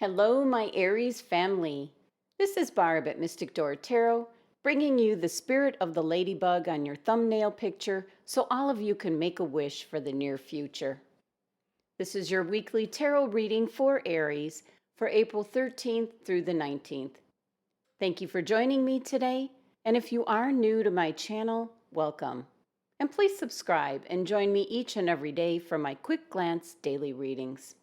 Hello, my Aries family. This is Barb at Mystic Door Tarot, bringing you the spirit of the ladybug on your thumbnail picture so all of you can make a wish for the near future. This is your weekly tarot reading for Aries for April 13th through the 19th. Thank you for joining me today, and if you are new to my channel, welcome. And please subscribe and join me each and every day for my quick glance daily readings.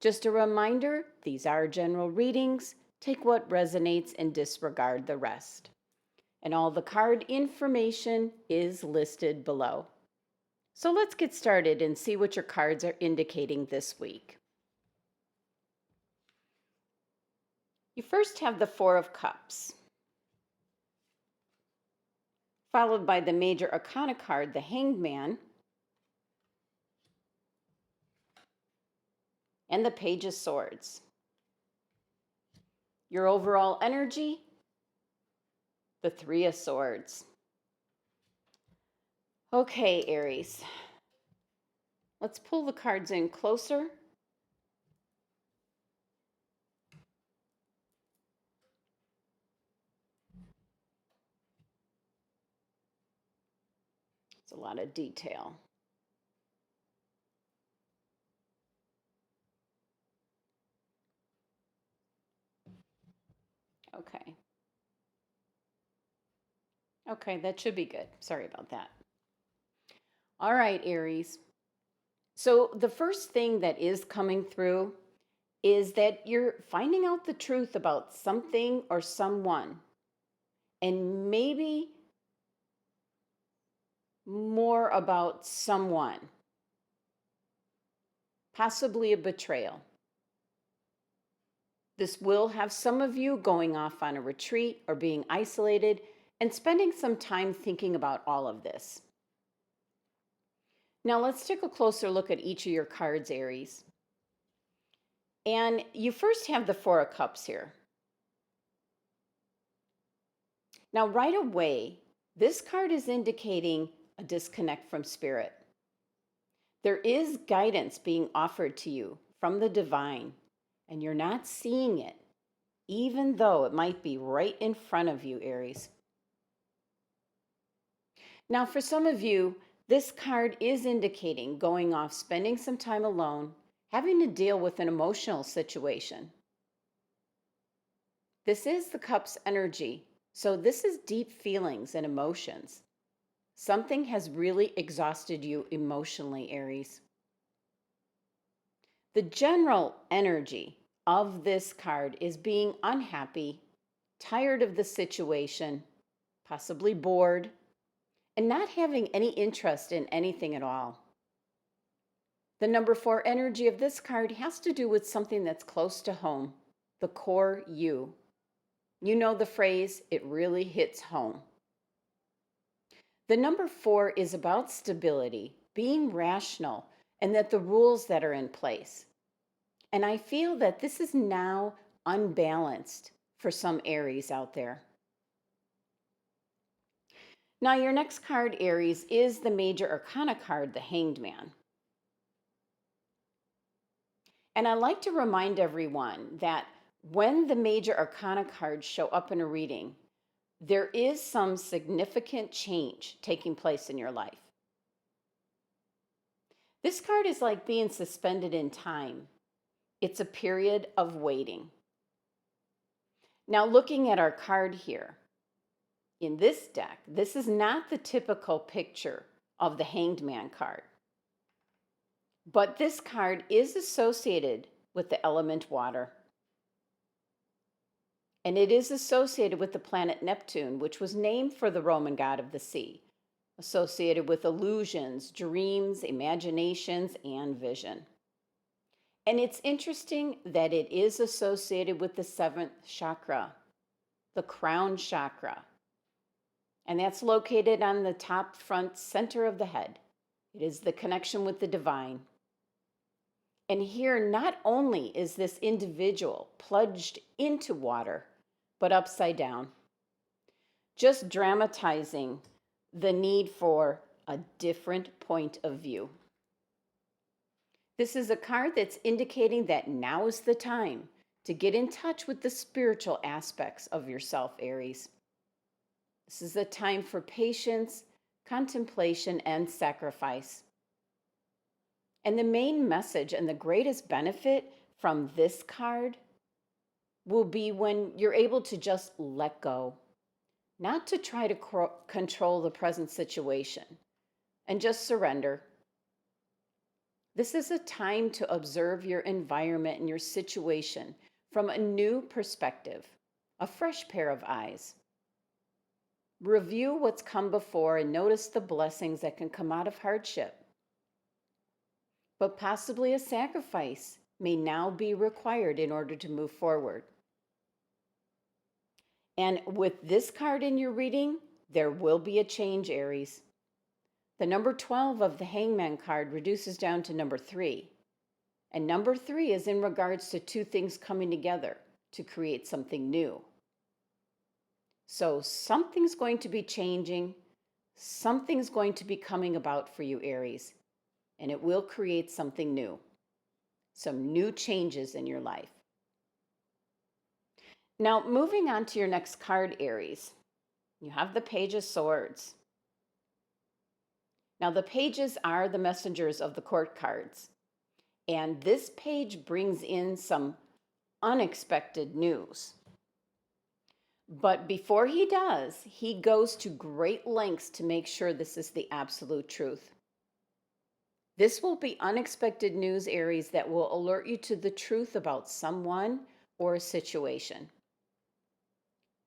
Just a reminder, these are general readings. Take what resonates and disregard the rest. And all the card information is listed below. So let's get started and see what your cards are indicating this week. You first have the Four of Cups, followed by the Major Arcana card, the Hanged Man, and the Page of Swords. Your overall energy, the Three of Swords. Okay, Aries. Let's pull the cards in closer. It's a lot of detail. Okay, that should be good. Sorry about that. All right, Aries. So the first thing that is coming through is that you're finding out the truth about something or someone, and maybe more about someone, possibly a betrayal. This will have some of you going off on a retreat or being isolated and spending some time thinking about all of this. Now let's take a closer look at each of your cards, Aries. And you first have the Four of Cups here. Now right away, this card is indicating a disconnect from spirit. There is guidance being offered to you from the divine, and you're not seeing it, even though it might be right in front of you, Aries. Now, for some of you, this card is indicating going off, spending some time alone, having to deal with an emotional situation. This is the Cup's energy, so this is deep feelings and emotions. Something has really exhausted you emotionally, Aries. The general energy of this card is being unhappy, tired of the situation, possibly bored, and not having any interest in anything at all. The number 4 energy of this card has to do with something that's close to home, the core you. You know the phrase, it really hits home. The number 4 is about stability, being rational, and that the rules that are in place. And I feel that this is now unbalanced for some Aries out there. Now, your next card, Aries, is the Major Arcana card, the Hanged Man. And I like to remind everyone that when the Major Arcana cards show up in a reading, there is some significant change taking place in your life. This card is like being suspended in time. It's a period of waiting. Now, looking at our card here, in this deck, this is not the typical picture of the Hanged Man card. But this card is associated with the element water. And it is associated with the planet Neptune, which was named for the Roman god of the sea, associated with illusions, dreams, imaginations, and vision. And it's interesting that it is associated with the 7th chakra, the crown chakra. And that's located on the top front center of the head. It is the connection with the divine. And here, not only is this individual plunged into water, but upside down, just dramatizing the need for a different point of view. This is a card that's indicating that now is the time to get in touch with the spiritual aspects of yourself, Aries. This is a time for patience, contemplation, and sacrifice. And the main message and the greatest benefit from this card will be when you're able to just let go, not to try to control the present situation, and just surrender. This is a time to observe your environment and your situation from a new perspective, a fresh pair of eyes. Review what's come before and notice the blessings that can come out of hardship. But possibly a sacrifice may now be required in order to move forward. And with this card in your reading, there will be a change, Aries. The number 12 of the Hangman card reduces down to number 3. And number 3 is in regards to two things coming together to create something new. So something's going to be changing. Something's going to be coming about for you, Aries. And it will create something new. Some new changes in your life. Now, moving on to your next card, Aries. You have the Page of Swords. Now, the pages are the messengers of the court cards. And this page brings in some unexpected news. But before he does, he goes to great lengths to make sure this is the absolute truth. This will be unexpected news, Aries, that will alert you to the truth about someone or a situation.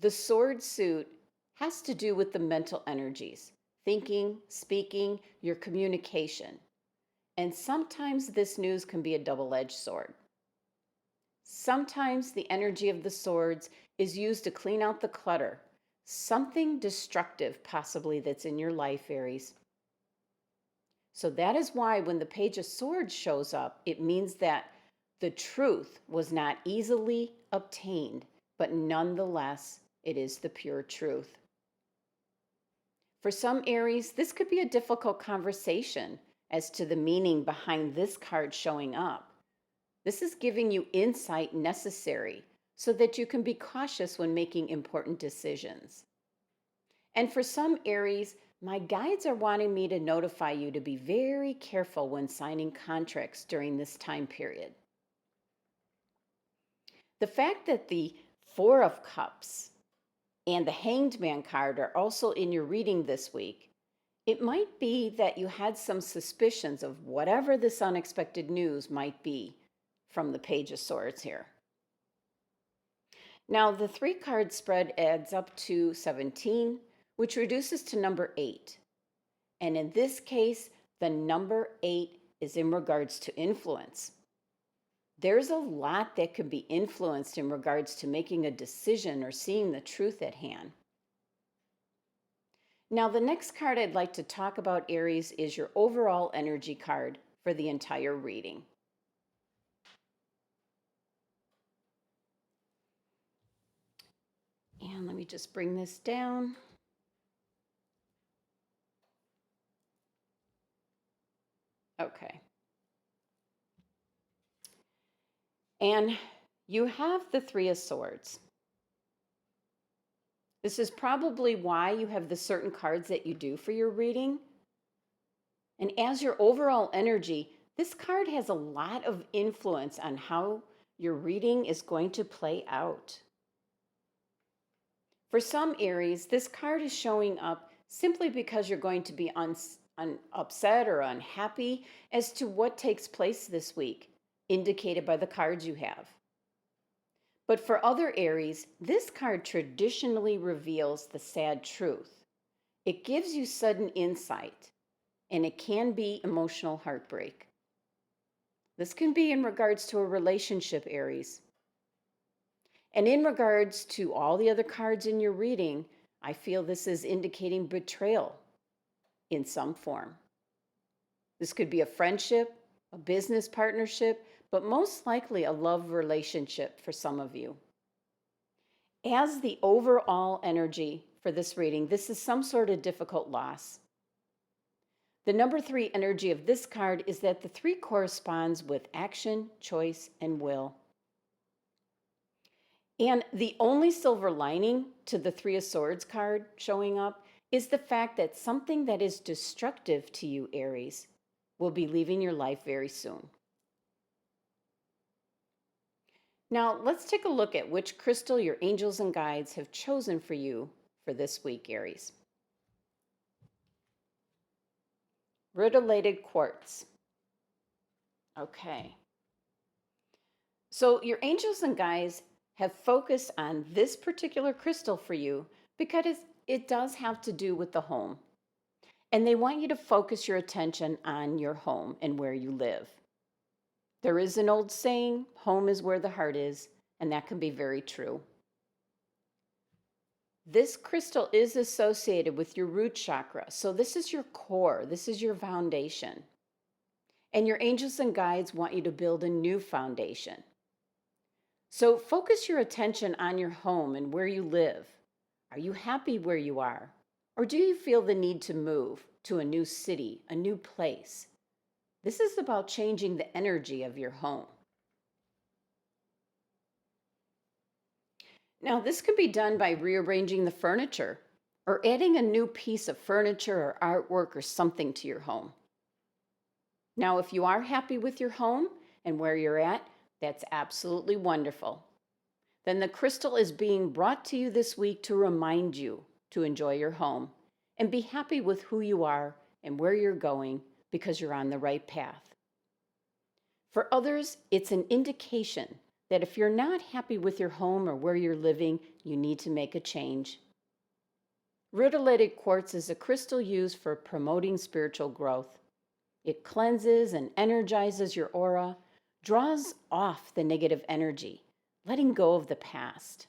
The sword suit has to do with the mental energies, thinking, speaking, your communication. And sometimes this news can be a double-edged sword. Sometimes the energy of the swords is used to clean out the clutter, something destructive possibly that's in your life, Aries. So that is why when the Page of Swords shows up, it means that the truth was not easily obtained, but nonetheless, it is the pure truth. For some Aries, this could be a difficult conversation as to the meaning behind this card showing up. This is giving you insight necessary so that you can be cautious when making important decisions. And for some Aries, my guides are wanting me to notify you to be very careful when signing contracts during this time period. The fact that the Four of Cups and the Hanged Man card are also in your reading this week, it might be that you had some suspicions of whatever this unexpected news might be from the Page of Swords here. Now, the 3-card spread adds up to 17, which reduces to number 8. And in this case, the number 8 is in regards to influence. There's a lot that can be influenced in regards to making a decision or seeing the truth at hand. Now, the next card I'd like to talk about, Aries, is your overall energy card for the entire reading. And let me just bring this down. Okay. And you have the Three of Swords. This is probably why you have the certain cards that you do for your reading. And as your overall energy, this card has a lot of influence on how your reading is going to play out. For some Aries, this card is showing up simply because you're going to be upset or unhappy as to what takes place this week, indicated by the cards you have. But for other Aries, this card traditionally reveals the sad truth. It gives you sudden insight, and it can be emotional heartbreak. This can be in regards to a relationship, Aries. And in regards to all the other cards in your reading, I feel this is indicating betrayal in some form. This could be a friendship, a business partnership, but most likely a love relationship for some of you. As the overall energy for this reading, this is some sort of difficult loss. The number 3 energy of this card is that the 3 corresponds with action, choice, and will. And the only silver lining to the 3 of Swords card showing up is the fact that something that is destructive to you, Aries, will be leaving your life very soon. Now, let's take a look at which crystal your angels and guides have chosen for you for this week, Aries. Rutilated quartz. Okay. So your angels and guides have focused on this particular crystal for you because it does have to do with the home. And they want you to focus your attention on your home and where you live. There is an old saying, home is where the heart is, and that can be very true. This crystal is associated with your root chakra. So this is your core, this is your foundation. And your angels and guides want you to build a new foundation. So focus your attention on your home and where you live. Are you happy where you are? Or do you feel the need to move to a new city, a new place? This is about changing the energy of your home. Now, this can be done by rearranging the furniture or adding a new piece of furniture or artwork or something to your home. Now, if you are happy with your home and where you're at, that's absolutely wonderful. Then the crystal is being brought to you this week to remind you to enjoy your home and be happy with who you are and where you're going because you're on the right path. For others, it's an indication that if you're not happy with your home or where you're living, you need to make a change. Rutilated quartz is a crystal used for promoting spiritual growth. It cleanses and energizes your aura, draws off the negative energy, letting go of the past.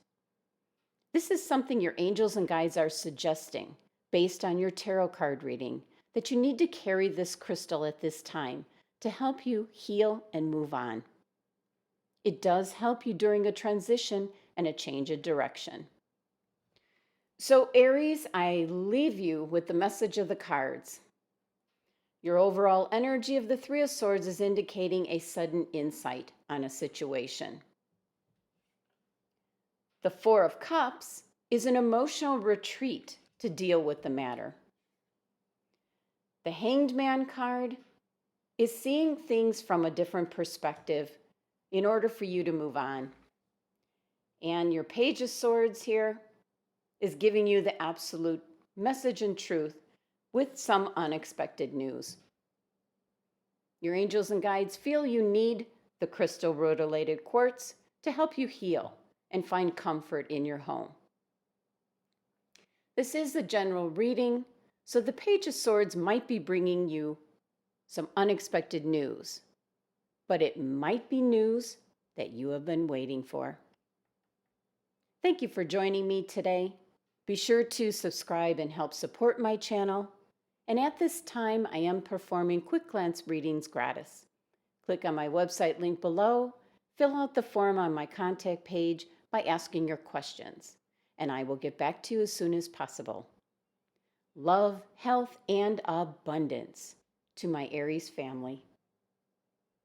This is something your angels and guides are suggesting, based on your tarot card reading, that you need to carry this crystal at this time to help you heal and move on. It does help you during a transition and a change of direction. So Aries, I leave you with the message of the cards. Your overall energy of the 3 of Swords is indicating a sudden insight on a situation. The 4 of Cups is an emotional retreat to deal with the matter. The Hanged Man card is seeing things from a different perspective in order for you to move on. And your Page of Swords here is giving you the absolute message and truth with some unexpected news. Your angels and guides feel you need the crystal rutilated quartz to help you heal and find comfort in your home. This is a general reading, so the Page of Swords might be bringing you some unexpected news, but it might be news that you have been waiting for. Thank you for joining me today. Be sure to subscribe and help support my channel. And at this time, I am performing quick glance readings gratis. Click on my website link below, fill out the form on my contact page by asking your questions, and I will get back to you as soon as possible. Love, health, and abundance to my Aries family.